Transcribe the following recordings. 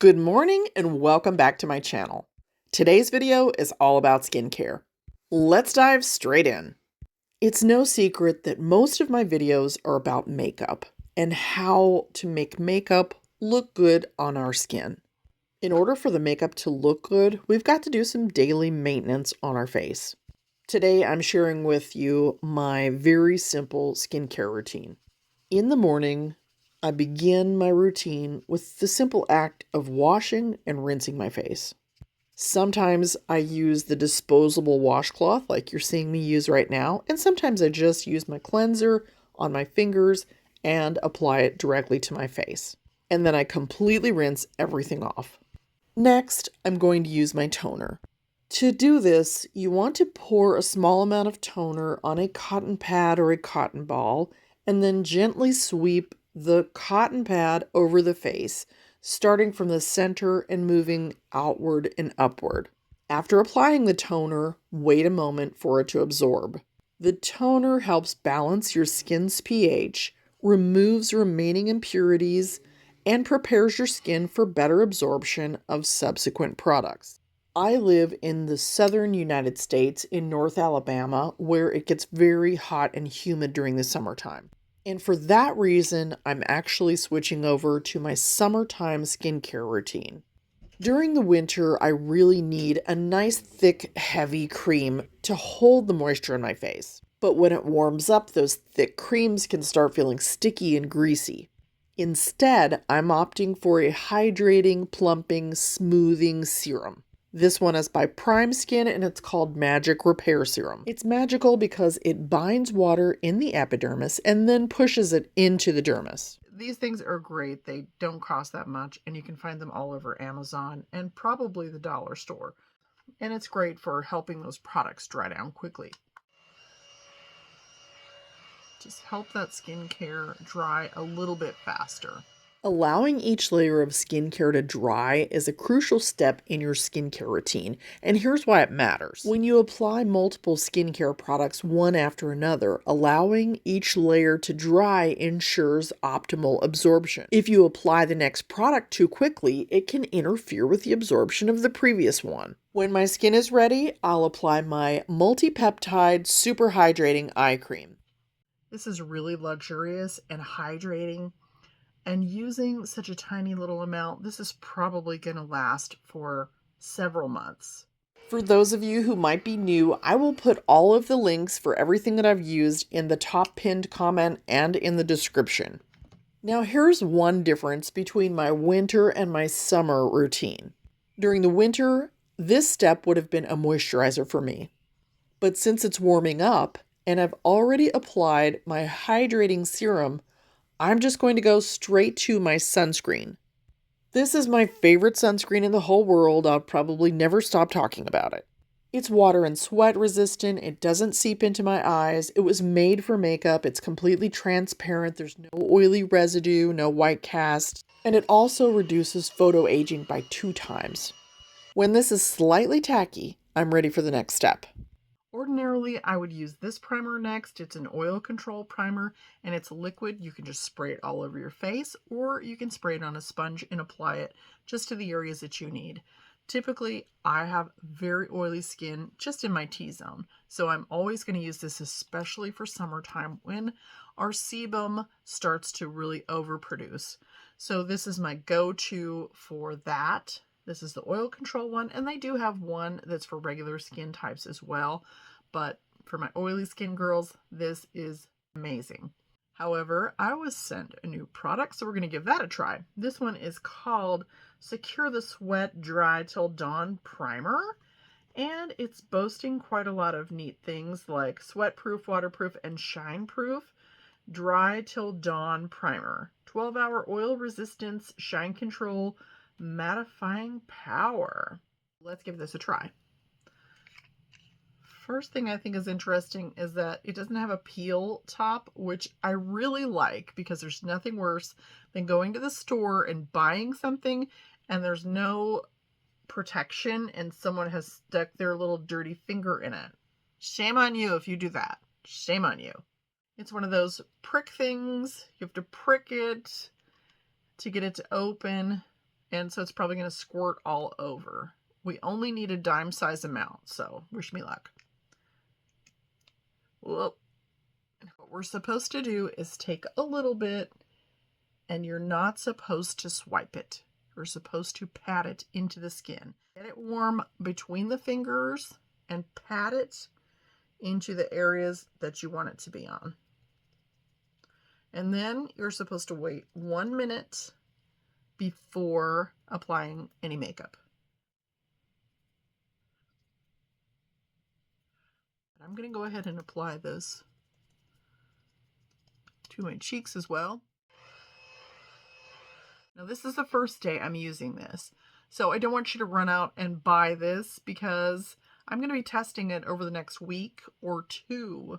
Good morning and welcome back to my channel. Today's video is all about skincare. Let's dive straight in. It's no secret that most of my videos are about makeup and how to make makeup look good on our skin. In order for the makeup to look good, we've got to do some daily maintenance on our face. Today I'm sharing with you my very simple skincare routine. In the morning, I begin my routine with the simple act of washing and rinsing my face. Sometimes I use the disposable washcloth like you're seeing me use right now, and sometimes I just use my cleanser on my fingers and apply it directly to my face. And then I completely rinse everything off. Next, I'm going to use my toner. To do this, you want to pour a small amount of toner on a cotton pad or a cotton ball, and then gently sweep the cotton pad over the face, starting from the center and moving outward and upward. After applying the toner, wait a moment for it to absorb. The toner helps balance your skin's pH, removes remaining impurities, and prepares your skin for better absorption of subsequent products. I live in the southern United States in North Alabama, where it gets very hot and humid during the summertime. And for that reason, I'm actually switching over to my summertime skincare routine. During the winter, I really need a nice, thick, heavy cream to hold the moisture on my face. But when it warms up, those thick creams can start feeling sticky and greasy. Instead, I'm opting for a hydrating, plumping, smoothing serum. This one is by Prime Skin and it's called Magic Repair Serum. It's magical because it binds water in the epidermis and then pushes it into the dermis. These things are great. They don't cost that much and you can find them all over Amazon and probably the dollar store. And it's great for helping those products dry down quickly. Just help that skincare dry a little bit faster. Allowing each layer of skincare to dry is a crucial step in your skincare routine, and here's why it matters. When you apply multiple skincare products one after another, allowing each layer to dry ensures optimal absorption. If you apply the next product too quickly, it can interfere with the absorption of the previous one. When my skin is ready, I'll apply my multi-peptide super hydrating eye cream. This is really luxurious and hydrating. And using such a tiny little amount, this is probably going to last for several months. For those of you who might be new, I will put all of the links for everything that I've used in the top pinned comment and in the description. Now here's one difference between my winter and my summer routine. During the winter, this step would have been a moisturizer for me. But since it's warming up and I've already applied my hydrating serum, I'm just going to go straight to my sunscreen. This is my favorite sunscreen in the whole world. I'll probably never stop talking about it. It's water and sweat resistant. It doesn't seep into my eyes. It was made for makeup. It's completely transparent. There's no oily residue, no white cast, and it also reduces photo aging by 2 times. When this is slightly tacky, I'm ready for the next step. Ordinarily, I would use this primer next. It's an oil control primer and it's liquid. You can just spray it all over your face or you can spray it on a sponge and apply it just to the areas that you need. Typically, I have very oily skin just in my T-zone. So I'm always going to use this, especially for summertime when our sebum starts to really overproduce. So this is my go-to for that. This is the oil control one, and they do have one that's for regular skin types as well. But for my oily skin girls, this is amazing. However, I was sent a new product, so we're going to give that a try. This one is called Secure the Sweat Dry Till Dawn Primer, and it's boasting quite a lot of neat things like sweat-proof, waterproof, and shine-proof Dry Till Dawn Primer. 12-hour oil resistance, shine control, mattifying power. Let's give this a try. First thing I think is interesting is that it doesn't have a peel top, which I really like because there's nothing worse than going to the store and buying something and there's no protection and someone has stuck their little dirty finger in it. Shame on you if you do that. Shame on you. It's one of those prick things. You have to prick it to get it to open. And so it's probably going to squirt all over. We only need a dime size amount, so wish me luck. Whoop. What we're supposed to do is take a little bit, and you're not supposed to swipe it. You're supposed to pat it into the skin. Get it warm between the fingers and pat it into the areas that you want it to be on. And then you're supposed to wait 1 minute before applying any makeup. I'm going to go ahead and apply this to my cheeks as well. Now this is the first day I'm using this, so I don't want you to run out and buy this because I'm going to be testing it over the next week or two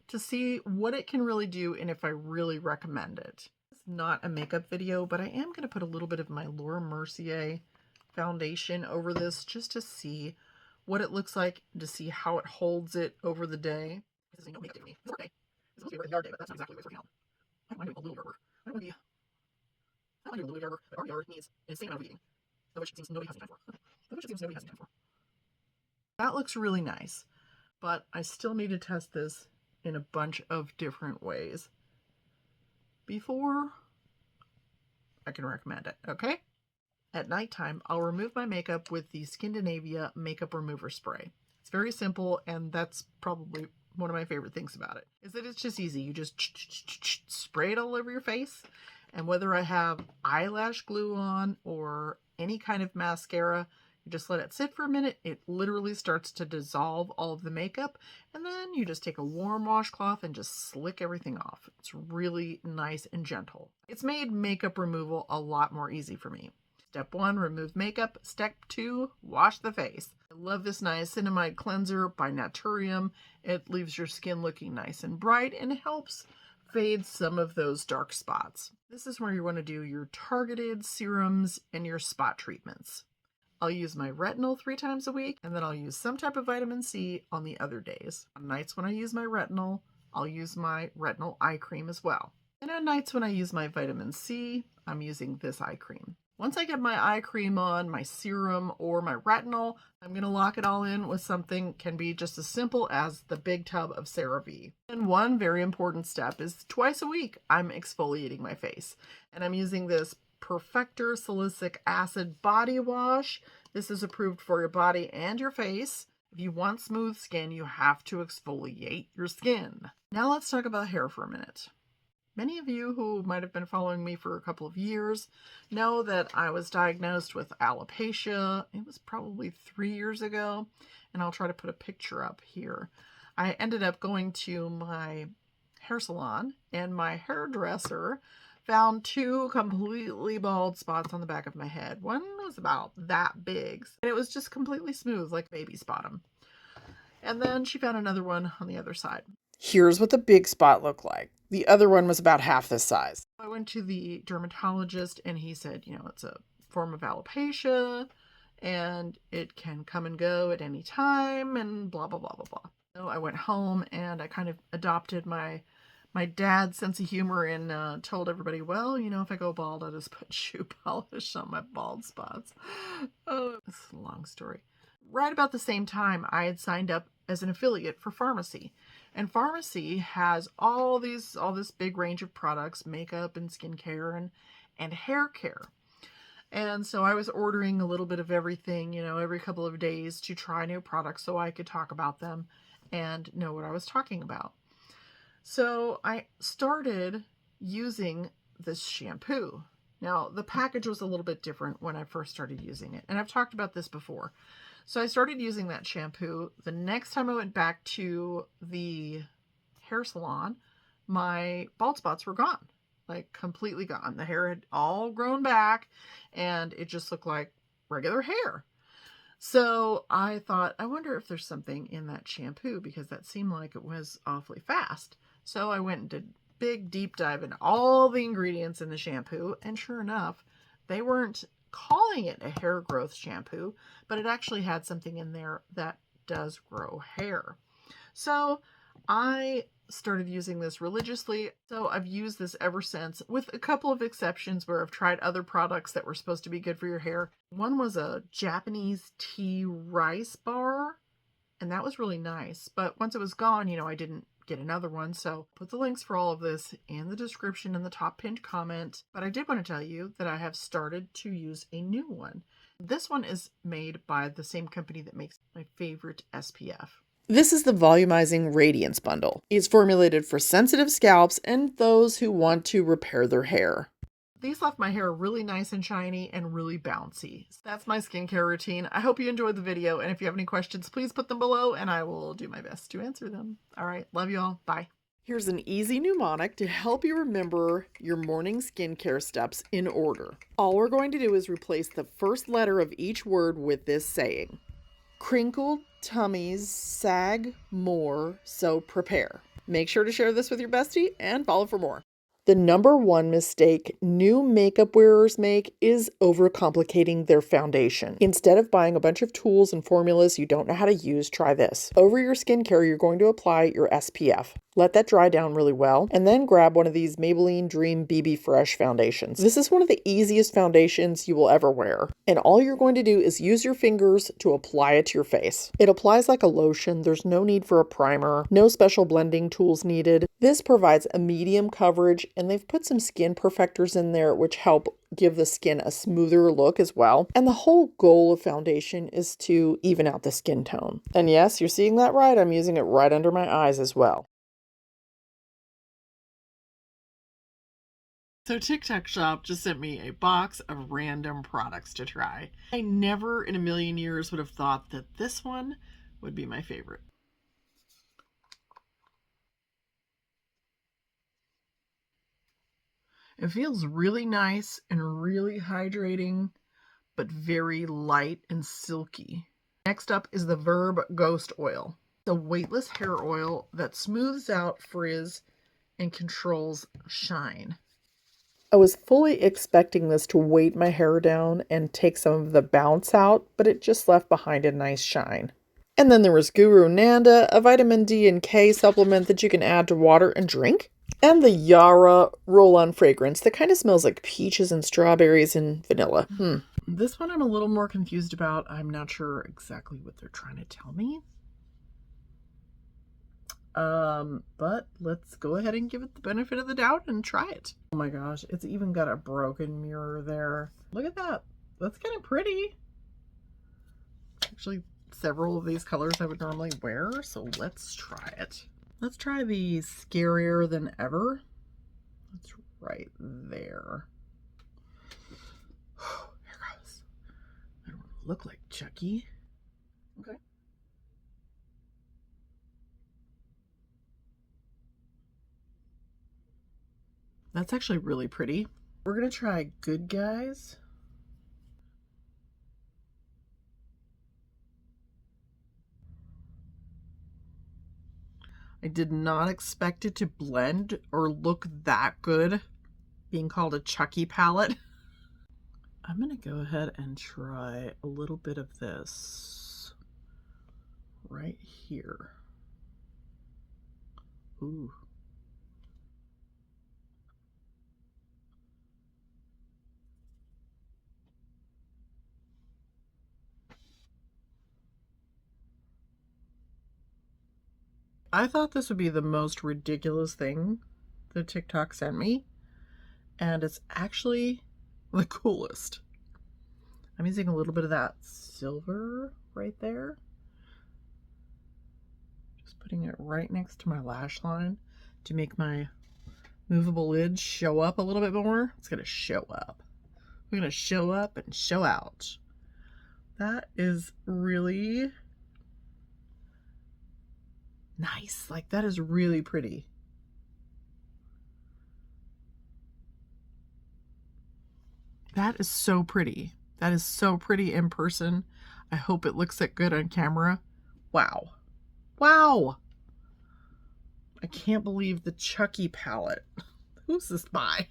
to see what it can really do and if I really recommend it. It's not a makeup video, but I am going to put a little bit of my Laura Mercier foundation over this just to see what it looks like, to see how it holds it over the day. This is no makeup day. It's work day. It's supposed to be a yard day, but that's not exactly what it's working out. I don't mind doing a little yard work. I don't want to be... I don't mind doing a little yard work, but our yard needs an insane amount of weeding, which it seems nobody has time for. That looks really nice, but I still need to test this in a bunch of different ways before I can recommend it, okay? At nighttime, I'll remove my makeup with the Skindinavia Makeup Remover Spray. It's very simple, and that's probably one of my favorite things about it, is that it's just easy. You just spray it all over your face, and whether I have eyelash glue on or any kind of mascara, you just let it sit for a minute. It literally starts to dissolve all of the makeup, and then you just take a warm washcloth and just slick everything off. It's really nice and gentle. It's made makeup removal a lot more easy for me. Step 1, remove makeup. Step 2, wash the face. I love this niacinamide cleanser by Naturium. It leaves your skin looking nice and bright and helps fade some of those dark spots. This is where you want to do your targeted serums and your spot treatments. I'll use my retinol 3 times a week, and then I'll use some type of vitamin C on the other days. On nights when I use my retinol, I'll use my retinol eye cream as well. And on nights when I use my vitamin C, I'm using this eye cream. Once I get my eye cream on, my serum, or my retinol, I'm going to lock it all in with something can be just as simple as the big tub of Cerave. And one very important step is twice a week, I'm exfoliating my face. And I'm using this Perfector Salicylic Acid Body Wash. This is approved for your body and your face. If you want smooth skin, you have to exfoliate your skin. Now let's talk about hair for a minute. Many of you who might have been following me for a couple of years know that I was diagnosed with alopecia. It was probably 3 years ago, and I'll try to put a picture up here. I ended up going to my hair salon, and my hairdresser found 2 completely bald spots on the back of my head. One was about that big, and it was just completely smooth, like baby's bottom. And then she found another one on the other side. Here's what the big spot looked like. The other one was about half this size. I went to the dermatologist, and he said, you know, it's a form of alopecia, and it can come and go at any time, and blah, blah, blah, blah, blah. So I went home, and I kind of adopted my dad's sense of humor and told everybody, well, you know, if I go bald, I'll just put shoe polish on my bald spots. Oh, this is a long story. Right about the same time, I had signed up as an affiliate for pharmacy. And pharmacy has all this big range of products, makeup and skincare and hair care. And so I was ordering a little bit of everything, you know, every couple of days to try new products so I could talk about them and know what I was talking about. So I started using this shampoo. Now, the package was a little bit different when I first started using it, and I've talked about this before. So I started using that shampoo. The next time I went back to the hair salon, my bald spots were gone, like completely gone. The hair had all grown back, and it just looked like regular hair. So I thought, I wonder if there's something in that shampoo, because that seemed like it was awfully fast. So I went and did a big deep dive in all the ingredients in the shampoo, and sure enough, they weren't calling it a hair growth shampoo, but it actually had something in there that does grow hair. So I started using this religiously, so I've used this ever since, with a couple of exceptions where I've tried other products that were supposed to be good for your hair. One was a Japanese tea rice bar, and that was really nice. But once it was gone, I didn't get another one. So put the links for all of this in the description in the top pinned comment. But I did want to tell you that I have started to use a new one. This one is made by the same company that makes my favorite SPF. This is the Volumizing Radiance Bundle. It's formulated for sensitive scalps and those who want to repair their hair. These left my hair really nice and shiny and really bouncy. So that's my skincare routine. I hope you enjoyed the video, and if you have any questions, please put them below and I will do my best to answer them. All right, love you all. Bye. Here's an easy mnemonic to help you remember your morning skincare steps in order. All we're going to do is replace the first letter of each word with this saying. Crinkled tummies sag more, so prepare. Make sure to share this with your bestie and follow for more. The number one mistake new makeup wearers make is overcomplicating their foundation. Instead of buying a bunch of tools and formulas you don't know how to use, try this. Over your skincare, you're going to apply your SPF. Let that dry down really well, and then grab one of these Maybelline Dream BB Fresh foundations. This is one of the easiest foundations you will ever wear, and all you're going to do is use your fingers to apply it to your face. It applies like a lotion. There's no need for a primer, no special blending tools needed. This provides a medium coverage, and they've put some skin perfectors in there which help give the skin a smoother look as well. And the whole goal of foundation is to even out the skin tone. And yes, you're seeing that right. I'm using it right under my eyes as well. So TikTok Shop just sent me a box of random products to try. I never in a million years would have thought that this one would be my favorite. It feels really nice and really hydrating, but very light and silky. Next up is the Verb Ghost Oil. It's a weightless hair oil that smooths out frizz and controls shine. I was fully expecting this to weight my hair down and take some of the bounce out, but it just left behind a nice shine. And then there was Guru Nanda, a vitamin D and K supplement that you can add to water and drink. And the Yara roll-on fragrance that kind of smells like peaches and strawberries and vanilla. This one I'm a little more confused about. I'm not sure exactly what they're trying to tell me. But let's go ahead and give it the benefit of the doubt and try it. Oh my gosh, it's even got a broken mirror there. Look at that. That's kind of pretty. Actually, several of these colors I would normally wear, so let's try it. Let's try the Scarier Than Ever. That's right there. Here goes. I don't look like Chucky. Okay. That's actually really pretty. We're going to try Good Guys. I did not expect it to blend or look that good, being called a Chucky palette. I'm going to go ahead and try a little bit of this right here. Ooh. I thought this would be the most ridiculous thing that TikTok sent me, and it's actually the coolest. I'm using a little bit of that silver right there. Just putting it right next to my lash line to make my movable lids show up a little bit more. It's going to show up. We're going to show up and show out. That is really nice. Like, that is really pretty. That is so pretty. That is so pretty in person. I hope it looks that good on camera. Wow. Wow. I can't believe the Chucky palette. Who's this by?